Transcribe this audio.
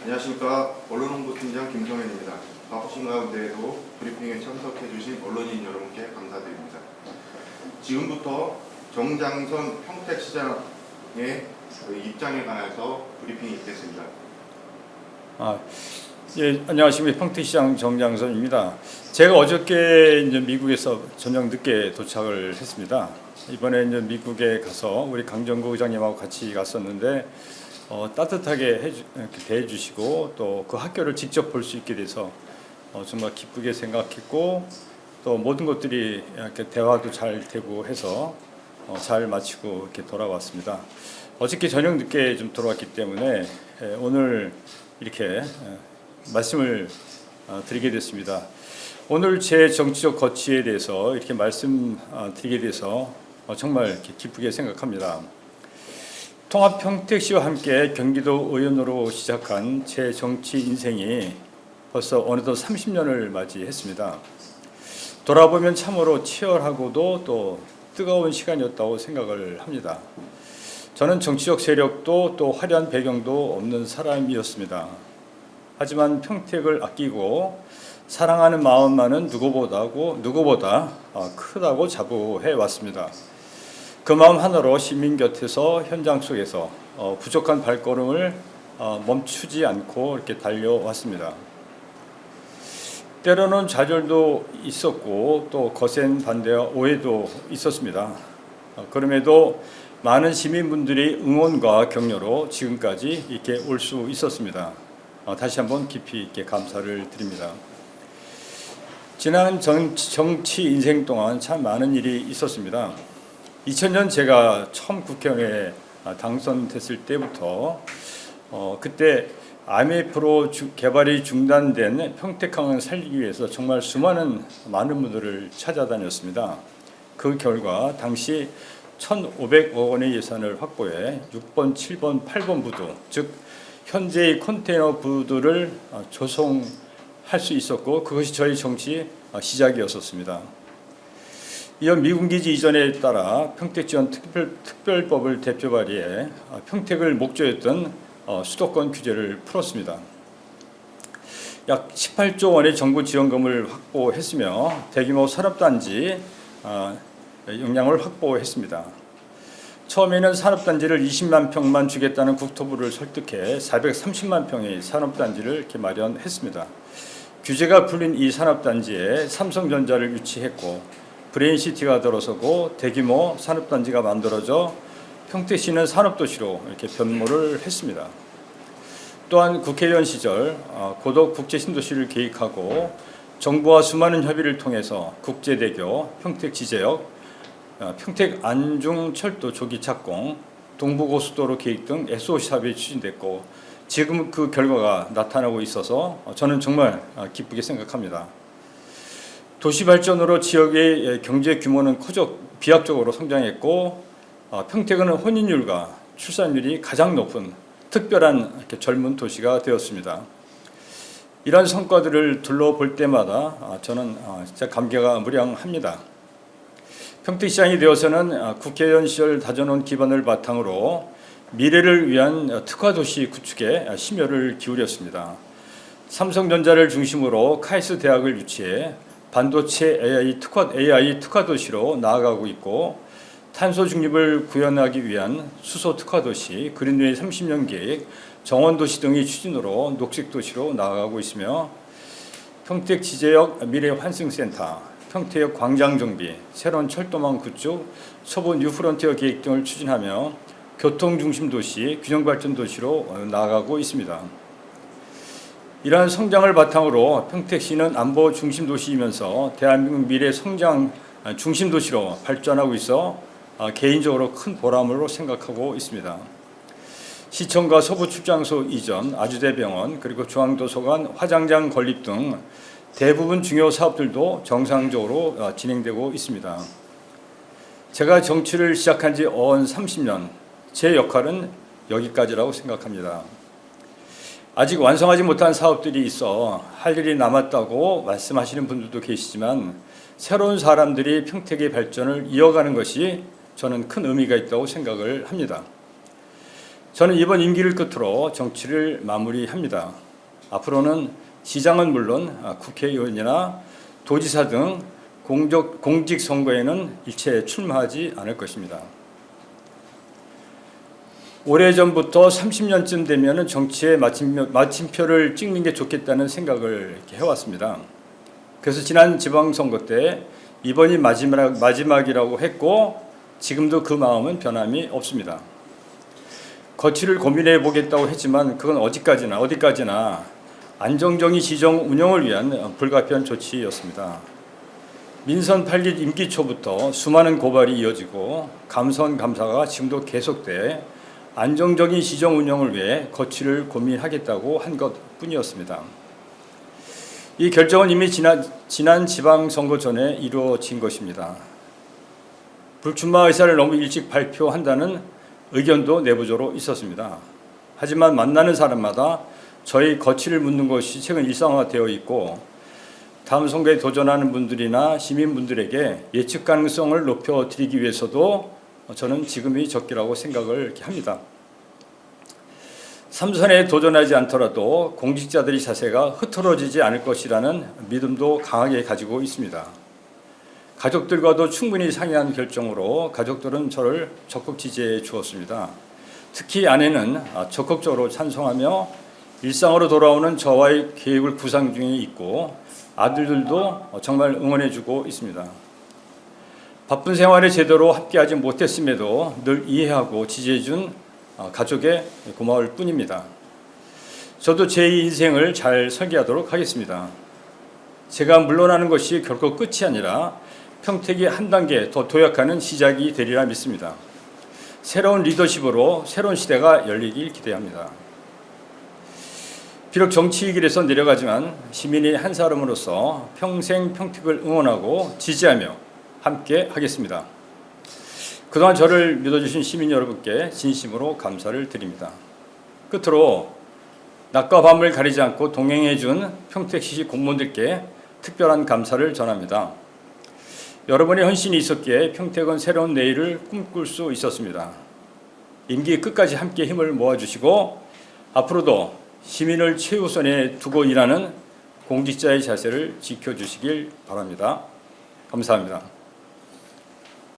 안녕하십니까. 언론홍보팀장 김성현입니다. 바쁘신 가운데에도 브리핑에 참석해 주신 언론인 여러분께 감사드립니다. 지금부터 정장선 평택시장의 입장에 관해서 브리핑이 있겠습니다. 예, 안녕하십니까. 평택시장 정장선입니다. 제가 어저께 이제 미국에서 저녁 늦게 도착을 했습니다. 이번에 이제 미국에 가서 우리 강정구 의장님하고 같이 갔었는데 따뜻하게 대해주시고 또 그 학교를 직접 볼 수 있게 돼서 정말 기쁘게 생각했고, 또 모든 것들이 이렇게 대화도 잘 되고 해서 잘 마치고 이렇게 돌아왔습니다. 어저께 저녁 늦게 좀 돌아왔기 때문에 오늘 이렇게 말씀을 드리게 됐습니다. 오늘 제 정치적 거취에 대해서 이렇게 말씀드리게 돼서 정말 이렇게 기쁘게 생각합니다. 통합평택시와 함께 경기도 의원으로 시작한 제 정치 인생이 벌써 어느덧 30년을 맞이했습니다. 돌아보면 참으로 치열하고도 또 뜨거운 시간이었다고 생각을 합니다. 저는 정치적 세력도 또 화려한 배경도 없는 사람이었습니다. 하지만 평택을 아끼고 사랑하는 마음만은 누구보다 크다고 자부해 왔습니다. 그 마음 하나로 시민 곁에서 현장 속에서 부족한 발걸음을 멈추지 않고 이렇게 달려왔습니다. 때로는 좌절도 있었고 또 거센 반대와 오해도 있었습니다. 그럼에도 많은 시민분들이 응원과 격려로 지금까지 이렇게 올 수 있었습니다. 다시 한번 깊이 있게 감사를 드립니다. 지난 정치 인생 동안 참 많은 일이 있었습니다. 2000년 제가 처음 국회의원에 당선됐을 때부터 그때 IMF로 개발이 중단된 평택항을 살리기 위해서 정말 많은 분들을 찾아다녔습니다. 그 결과 당시 1,500억 원의 예산을 확보해 6번, 7번, 8번 부두, 즉 현재의 컨테이너 부두를 조성할 수 있었고, 그것이 저희 정치 시작이었었습니다. 이어 미군기지 이전에 따라 평택지원 특별법을 대표 발의해 평택을 목조였던 수도권 규제를 풀었습니다. 약 18조 원의 정부 지원금을 확보했으며 대규모 산업단지 역량을 확보했습니다. 처음에는 산업단지를 20만 평만 주겠다는 국토부를 설득해 430만 평의 산업단지를 이렇게 마련했습니다. 규제가 풀린 이 산업단지에 삼성전자를 유치했고, 브레인시티가 들어서고 대규모 산업단지가 만들어져 평택시는 산업도시로 이렇게 변모를 했습니다. 또한 국회의원 시절 고덕 국제신도시를 계획하고 정부와 수많은 협의를 통해서 국제대교, 평택지제역, 평택 안중철도 조기 착공, 동부고속도로 계획 등 SOC 사업이 추진됐고, 지금 그 결과가 나타나고 있어서 저는 정말 기쁘게 생각합니다. 도시 발전으로 지역의 경제 규모는 비약적으로 성장했고, 평택은 혼인율과 출산율이 가장 높은 특별한 젊은 도시가 되었습니다. 이러한 성과들을 둘러볼 때마다 저는 진짜 감개가 무량합니다. 평택시장이 되어서는 국회의원 시절 다져놓은 기반을 바탕으로 미래를 위한 특화도시 구축에 심혈을 기울였습니다. 삼성전자를 중심으로 카이스트 대학을 유치해 반도체 AI 특화도시로 나아가고 있고, 탄소 중립을 구현하기 위한 수소 특화도시, 그린웨이 30년 계획, 정원도시 등의 추진으로 녹색도시로 나아가고 있으며, 평택 지제역 미래환승센터, 평택역 광장 정비, 새로운 철도망 구축, 서부 뉴프론티어 계획 등을 추진하며 교통중심도시, 균형발전도시로 나아가고 있습니다. 이러한 성장을 바탕으로 평택시는 안보 중심 도시이면서 대한민국 미래 성장 중심 도시로 발전하고 있어 개인적으로 큰 보람으로 생각하고 있습니다. 시청과 서부출장소 이전, 아주대병원, 그리고 중앙도서관, 화장장 건립 등 대부분 중요 사업들도 정상적으로 진행되고 있습니다. 제가 정치를 시작한 지 어언 30년, 제 역할은 여기까지라고 생각합니다. 아직 완성하지 못한 사업들이 있어 할 일이 남았다고 말씀하시는 분들도 계시지만, 새로운 사람들이 평택의 발전을 이어가는 것이 저는 큰 의미가 있다고 생각을 합니다. 저는 이번 임기를 끝으로 정치를 마무리합니다. 앞으로는 시장은 물론 국회의원이나 도지사 등 공직선거에는 일체 출마하지 않을 것입니다. 오래전부터 30년쯤 되면 정치에 마침표를 찍는 게 좋겠다는 생각을 이렇게 해왔습니다. 그래서 지난 지방선거 때 이번이 마지막이라고 했고 지금도 그 마음은 변함이 없습니다. 거취를 고민해 보겠다고 했지만 그건 어디까지나 안정적인 시정 운영을 위한 불가피한 조치였습니다. 민선 8기 임기 초부터 수많은 고발이 이어지고 감선 감사가 지금도 계속돼 안정적인 시정 운영을 위해 거취를 고민하겠다고 한 것뿐이었습니다. 이 결정은 이미 지난 지방선거 전에 이루어진 것입니다. 불출마 의사를 너무 일찍 발표한다는 의견도 내부적으로 있었습니다. 하지만 만나는 사람마다 저희 거취를 묻는 것이 최근 일상화되어 있고 다음 선거에 도전하는 분들이나 시민분들에게 예측 가능성을 높여드리기 위해서도 저는 지금이 적기라고 생각을 합니다. 3선에 도전하지 않더라도 공직자들의 자세가 흐트러지지 않을 것이라는 믿음도 강하게 가지고 있습니다. 가족들과도 충분히 상의한 결정으로 가족들은 저를 적극 지지해 주었습니다. 특히 아내는 적극적으로 찬성하며 일상으로 돌아오는 저와의 계획을 구상 중에 있고 아들들도 정말 응원해 주고 있습니다. 바쁜 생활에 제대로 함께하지 못했음에도 늘 이해하고 지지해 준 가족에 고마울 뿐입니다. 저도 제 인생을 잘 설계하도록 하겠습니다. 제가 물러나는 것이 결코 끝이 아니라 평택이 한 단계 더 도약하는 시작이 되리라 믿습니다. 새로운 리더십으로 새로운 시대가 열리길 기대합니다. 비록 정치의 길에서 내려가지만 시민의 한 사람으로서 평생 평택을 응원하고 지지하며 함께 하겠습니다. 그동안 저를 믿어주신 시민 여러분께 진심으로 감사를 드립니다. 끝으로 낮과 밤을 가리지 않고 동행해준 평택시 공무원들께 특별한 감사를 전합니다. 여러분의 헌신이 있었기에 평택은 새로운 내일을 꿈꿀 수 있었습니다. 임기 끝까지 함께 힘을 모아주시고 앞으로도 시민을 최우선에 두고 일하는 공직자의 자세를 지켜주시길 바랍니다. 감사합니다.